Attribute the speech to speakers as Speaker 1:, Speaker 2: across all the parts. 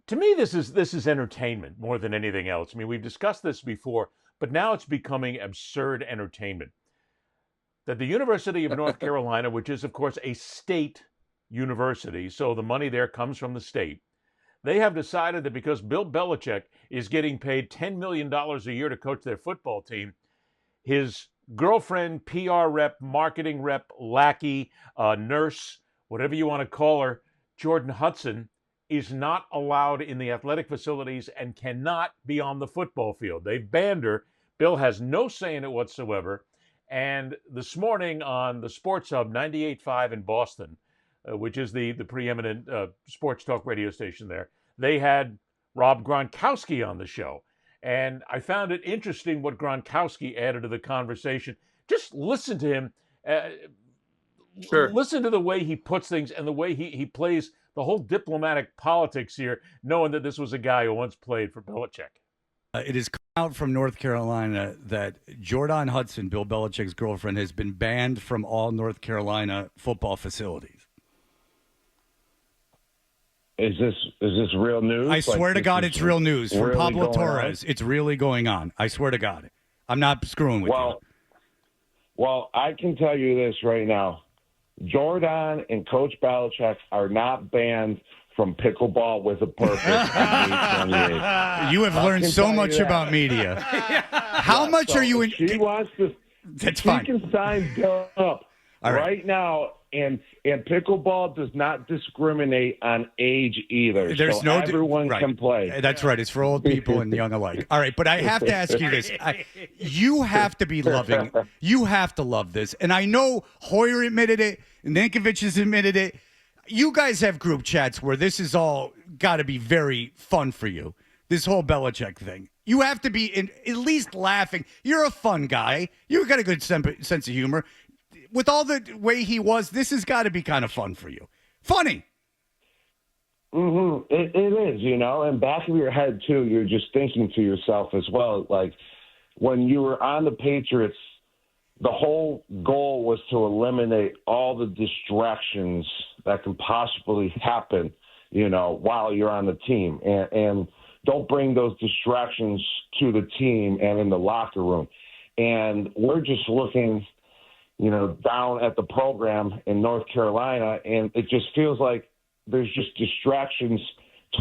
Speaker 1: To me, this is entertainment more than anything else. I mean, we've discussed this before, but now it's becoming absurd entertainment. That the University of North Carolina, which is, of course, a state university, so the money there comes from the state, they have decided that because Bill Belichick is getting paid $10 million a year to coach their football team, his girlfriend, PR rep, marketing rep, lackey, nurse, whatever you want to call her, Jordan Hudson, is not allowed in the athletic facilities and cannot be on the football field. They've banned her. Bill has no say in it whatsoever. And this morning on the Sports Hub 98.5 in Boston, which is the preeminent sports talk radio station there, they had Rob Gronkowski on the show. And I found it interesting what Gronkowski added to the conversation. Just listen to him.
Speaker 2: Sure.
Speaker 1: Listen to the way he puts things and the way he plays the whole diplomatic politics here, knowing that this was a guy who once played for Belichick.
Speaker 3: It is out from North Carolina that Jordan Hudson, Bill Belichick's girlfriend, has been banned from all North Carolina football facilities.
Speaker 4: Is this real news?
Speaker 3: I swear to God, it's real news from
Speaker 4: really
Speaker 3: Pablo
Speaker 4: going
Speaker 3: Torres.
Speaker 4: on?
Speaker 3: It's really going on. I swear to God. I'm not screwing with you.
Speaker 4: Well, I can tell you this right now. Jordan and Coach Belichick are not banned from pickleball with a purpose on May 28th.
Speaker 3: You have learned so much about media. How much are you in?
Speaker 4: She wants to.
Speaker 3: That's
Speaker 4: she
Speaker 3: fine.
Speaker 4: can sign Bill up right now, and pickleball does not discriminate on age either.
Speaker 3: There's
Speaker 4: so everyone
Speaker 3: right.
Speaker 4: can play.
Speaker 3: That's right. It's for old people and young alike. All right, but I have to ask you this. You have to be loving. You have to love this. And I know Hoyer admitted it. Nankovich has admitted it. You guys have group chats where this is all got to be very fun for you. This whole Belichick thing. You have to be at least laughing. You're a fun guy. You've got a good sense of humor. With all the way he was, this has got to be kind of fun for you. Funny.
Speaker 4: Mm-hmm. It is, and back of your head, too, you're just thinking to yourself as well, like when you were on the Patriots, the whole goal was to eliminate all the distractions that can possibly happen, while you're on the team. And don't bring those distractions to the team and in the locker room. And we're just looking down at the program in North Carolina, and it just feels like there's just distractions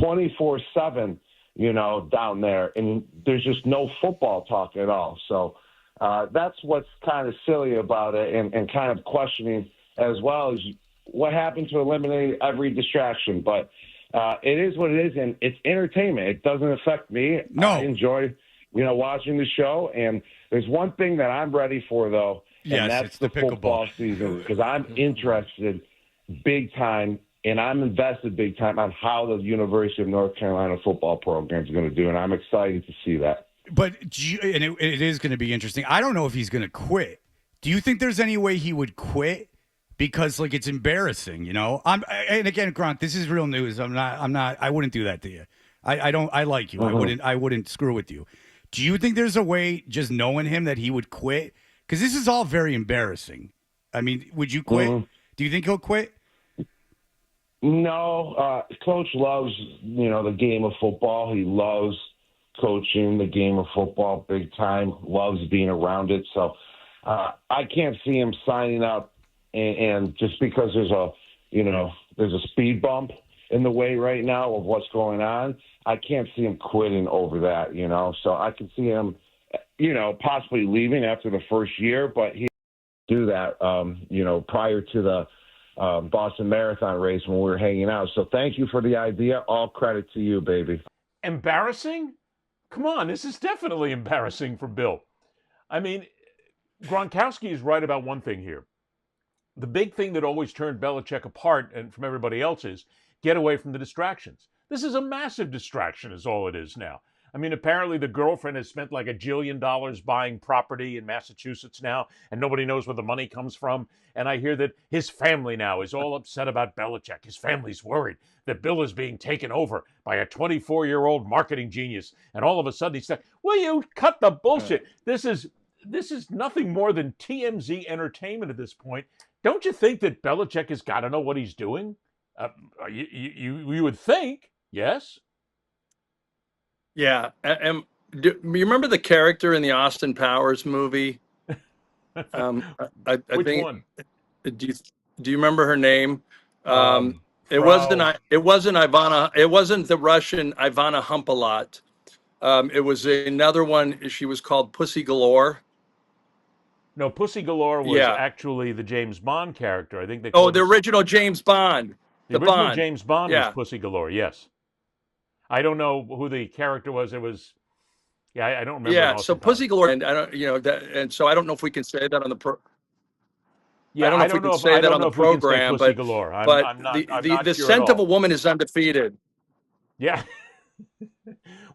Speaker 4: 24/7, down there, and there's just no football talk at all. So that's what's kind of silly about it, and kind of questioning as well as what happened to eliminate every distraction. But it is what it is, and it's entertainment. It doesn't affect me.
Speaker 3: No.
Speaker 4: I enjoy, watching the show, and there's one thing that I'm ready for, though.
Speaker 3: Yes,
Speaker 4: and that's
Speaker 3: it's the
Speaker 4: football season, because I'm interested big time, and I'm invested big time on how the University of North Carolina football program is going to do, and I'm excited to see that.
Speaker 3: But it is going to be interesting. I don't know if he's going to quit. Do you think there's any way he would quit? Because it's embarrassing, and again, Gronk, this is real news. I wouldn't do that to you. I like you.
Speaker 4: Mm-hmm.
Speaker 3: I wouldn't screw with you. Do you think there's a way, just knowing him, that he would quit? Because this is all very embarrassing. I mean, would you quit?
Speaker 4: Mm-hmm.
Speaker 3: Do you think he'll quit?
Speaker 4: No, Coach loves, the game of football. He loves coaching the game of football big time, loves being around it. So I can't see him signing up and just because there's a speed bump in the way right now of what's going on, I can't see him quitting over that, So I can see him, possibly leaving after the first year, but he do that, prior to the Boston Marathon race when we were hanging out. So thank you for the idea. All credit to you, baby.
Speaker 1: Embarrassing? Come on, this is definitely embarrassing for Bill. I mean, Gronkowski is right about one thing here. The big thing that always turned Belichick apart and from everybody else is get away from the distractions. This is a massive distraction is all it is now. I mean, apparently the girlfriend has spent like $1 jillion buying property in Massachusetts now, and nobody knows where the money comes from. And I hear that his family now is all upset about Belichick. His family's worried that Bill is being taken over by a 24-year-old marketing genius. And all of a sudden he's like, will you cut the bullshit? This is nothing more than TMZ entertainment at this point. Don't you think that Belichick has got to know what he's doing? You would think, yes?
Speaker 2: Yeah. Do you remember the character in the Austin Powers movie? I
Speaker 1: Which
Speaker 2: think,
Speaker 1: one?
Speaker 2: do you, do you remember her name? Um,
Speaker 1: Frau.
Speaker 2: it wasn't Ivana, it wasn't the Russian Ivana Humpalot. It was another one. She was called Pussy Galore.
Speaker 1: No, Pussy Galore was
Speaker 2: Yeah.
Speaker 1: actually the James Bond character. I think they
Speaker 2: Oh,
Speaker 1: called
Speaker 2: the
Speaker 1: this.
Speaker 2: original James Bond.
Speaker 1: The
Speaker 2: The
Speaker 1: original
Speaker 2: Bond.
Speaker 1: James Bond was
Speaker 2: Yeah.
Speaker 1: Pussy Galore. Yes, I don't know who the character was. It was. Yeah, I don't remember in
Speaker 2: Yeah. So
Speaker 1: Austin Powers.
Speaker 2: Pussy Galore, and I don't, that, and so I don't know if we can say that on the I
Speaker 1: Yeah,
Speaker 2: don't know
Speaker 1: I
Speaker 2: if we
Speaker 1: don't
Speaker 2: can
Speaker 1: know if
Speaker 2: say
Speaker 1: I
Speaker 2: that
Speaker 1: don't
Speaker 2: on
Speaker 1: know
Speaker 2: the
Speaker 1: if we can say
Speaker 2: program,
Speaker 1: Pussy Galore.
Speaker 2: but
Speaker 1: I'm not
Speaker 2: the,
Speaker 1: I'm
Speaker 2: the
Speaker 1: not
Speaker 2: the
Speaker 1: sure at
Speaker 2: scent of a
Speaker 1: all.
Speaker 2: woman is undefeated.
Speaker 1: Yeah,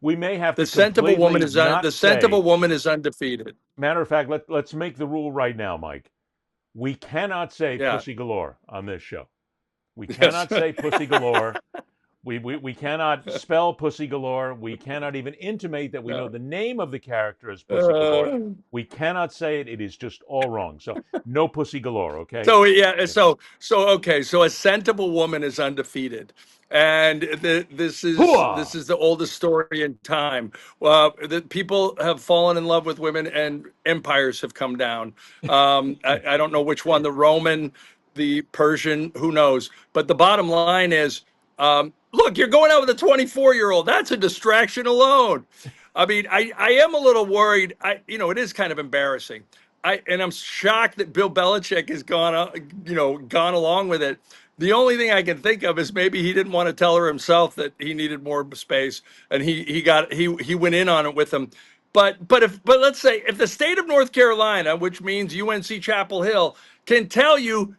Speaker 1: we may have
Speaker 2: The
Speaker 1: to
Speaker 2: scent of a woman
Speaker 1: completely
Speaker 2: is
Speaker 1: not
Speaker 2: the scent of a
Speaker 1: say.
Speaker 2: woman is undefeated.
Speaker 1: Matter of fact, let's make the rule right now, Mike. We cannot say
Speaker 2: Yeah.
Speaker 1: Pussy Galore on this show. We
Speaker 2: Yes.
Speaker 1: cannot say Pussy Galore. We cannot spell Pussy Galore. We cannot even intimate that we know
Speaker 2: No.
Speaker 1: the name of the character as Pussy Galore.
Speaker 2: Uh,
Speaker 1: We cannot say it. It is just all wrong. So no Pussy Galore, okay?
Speaker 2: so yeah, so okay, so a scent of a woman is undefeated, and this
Speaker 1: Hooah!
Speaker 2: is the oldest story in time. The people have fallen in love with women, and empires have come down. I don't know which one, the Roman, the Persian, who knows? But the bottom line is, look, you're going out with a 24-year-old. That's a distraction alone. I mean, I am a little worried. It is kind of embarrassing. And I'm shocked that Bill Belichick has gone along with it. The only thing I can think of is maybe he didn't want to tell her himself that he needed more space, and he went in on it with him. But let's say if the state of North Carolina, which means UNC Chapel Hill, can tell you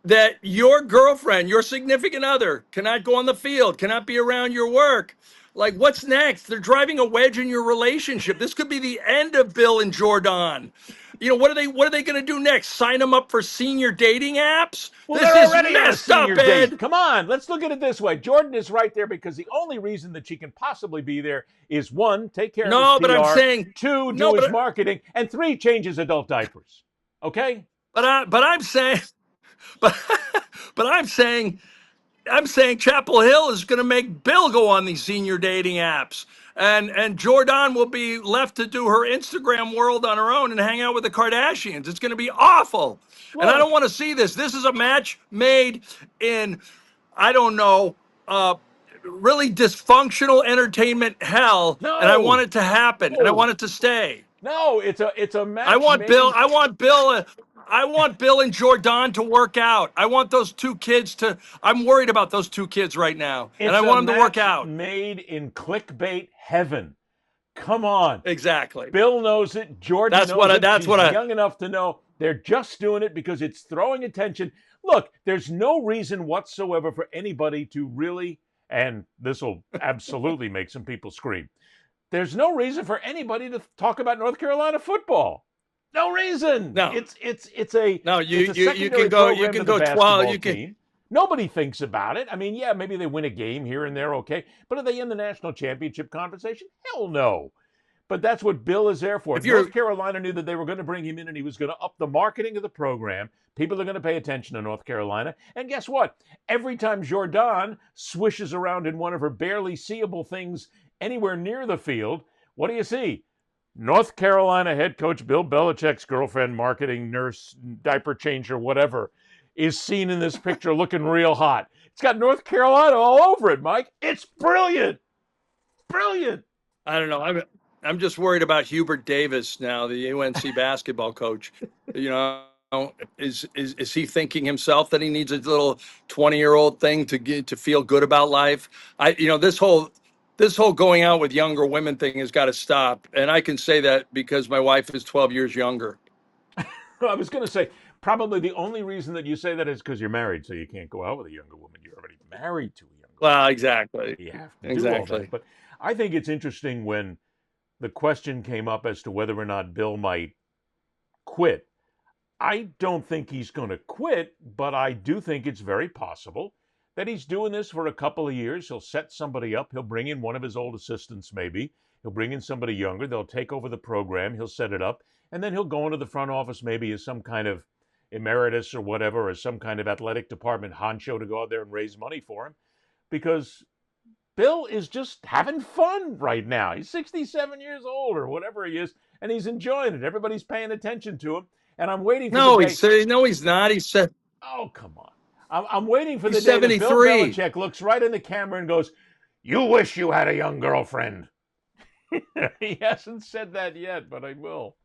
Speaker 2: that your girlfriend, your significant other, cannot go on the field, cannot be around your work. Like, what's next? They're driving a wedge in your relationship. This could be the end of Bill and Jordan. What are they going to do next? Sign them up for senior dating apps?
Speaker 1: Well,
Speaker 2: This
Speaker 1: they're
Speaker 2: is
Speaker 1: already on a
Speaker 2: messed up,
Speaker 1: senior date.
Speaker 2: Ed.
Speaker 1: Come on, let's look at it this way. Jordan is right there because the only reason that she can possibly be there is one, take care of his
Speaker 2: No, but I'm
Speaker 1: PR,
Speaker 2: saying
Speaker 1: two,
Speaker 2: no,
Speaker 1: do his marketing, and three, change his adult diapers. Okay?
Speaker 2: but I'm saying, but but I'm saying Chapel Hill is going to make Bill go on these senior dating apps, and Jordan will be left to do her Instagram world on her own and hang out with the Kardashians. It's going to be awful, and I don't
Speaker 1: Look,
Speaker 2: want to see this. This is a match made in, I don't know, really dysfunctional entertainment hell, and I want
Speaker 1: no,
Speaker 2: it to happen, and I
Speaker 1: no,
Speaker 2: want it to stay.
Speaker 1: no. It's a
Speaker 2: I
Speaker 1: match
Speaker 2: want Bill.
Speaker 1: made.
Speaker 2: I want Bill and Jordan to work out. I want those two kids to. I'm worried about those two kids right now, and I
Speaker 1: It's a
Speaker 2: want them to work
Speaker 1: match
Speaker 2: out.
Speaker 1: made in clickbait heaven. Come on.
Speaker 2: Exactly.
Speaker 1: Bill knows it. Jordan knows it.
Speaker 2: That's
Speaker 1: She's
Speaker 2: what I.
Speaker 1: young enough to know they're just doing it because it's throwing attention. Look, there's no reason whatsoever for anybody to really, and this will absolutely make some people scream. There's no reason for anybody to talk about North Carolina football. No reason.
Speaker 2: No.
Speaker 1: It's a
Speaker 2: No.
Speaker 1: it's a
Speaker 2: You
Speaker 1: secondary
Speaker 2: can go. You
Speaker 1: program
Speaker 2: can
Speaker 1: to the
Speaker 2: go 12.
Speaker 1: basketball
Speaker 2: You can.
Speaker 1: team. Nobody thinks about it. I mean, yeah, maybe they win a game here and there, okay. But are they in the national championship conversation? Hell no. But that's what Bill is there for.
Speaker 2: If you're.
Speaker 1: North Carolina knew that they were going to bring him in and he was going to up the marketing of the program. People are going to pay attention to North Carolina. And guess what? Every time Jordan swishes around in one of her barely seeable things anywhere near the field, what do you see? North Carolina head coach Bill Belichick's girlfriend, marketing nurse, diaper changer, whatever, is seen in this picture looking real hot. It's got North Carolina all over it, Mike. It's brilliant. Brilliant.
Speaker 2: I don't know. I'm just worried about Hubert Davis now, the UNC basketball coach. You know, is he thinking himself that he needs a little 20-year-old thing to feel good about life? This whole going out with younger women thing has got to stop. And I can say that because my wife is 12 years younger.
Speaker 1: I was going to say, probably the only reason that you say that is because you're married, so you can't go out with a younger woman. You're already married to a younger woman.
Speaker 2: Well, exactly.
Speaker 1: You have to do all
Speaker 2: Exactly.
Speaker 1: that. But I think it's interesting when the question came up as to whether or not Bill might quit. I don't think he's going to quit, but I do think it's very possible that he's doing this for a couple of years. He'll set somebody up. He'll bring in one of his old assistants, maybe. He'll bring in somebody younger. They'll take over the program. He'll set it up. And then he'll go into the front office maybe as some kind of emeritus or whatever, or some kind of athletic department honcho to go out there and raise money for him. Because Bill is just having fun right now. He's 67 years old or whatever he is, and he's enjoying it. Everybody's paying attention to him, and I'm waiting for
Speaker 2: No,
Speaker 1: the day.
Speaker 2: no, he's not. He said
Speaker 1: Oh, come on. I'm waiting for the
Speaker 2: he's
Speaker 1: day that Bill
Speaker 2: 73.
Speaker 1: Belichick looks right in the camera and goes, "You wish you had a young girlfriend." He hasn't said that yet, but I will.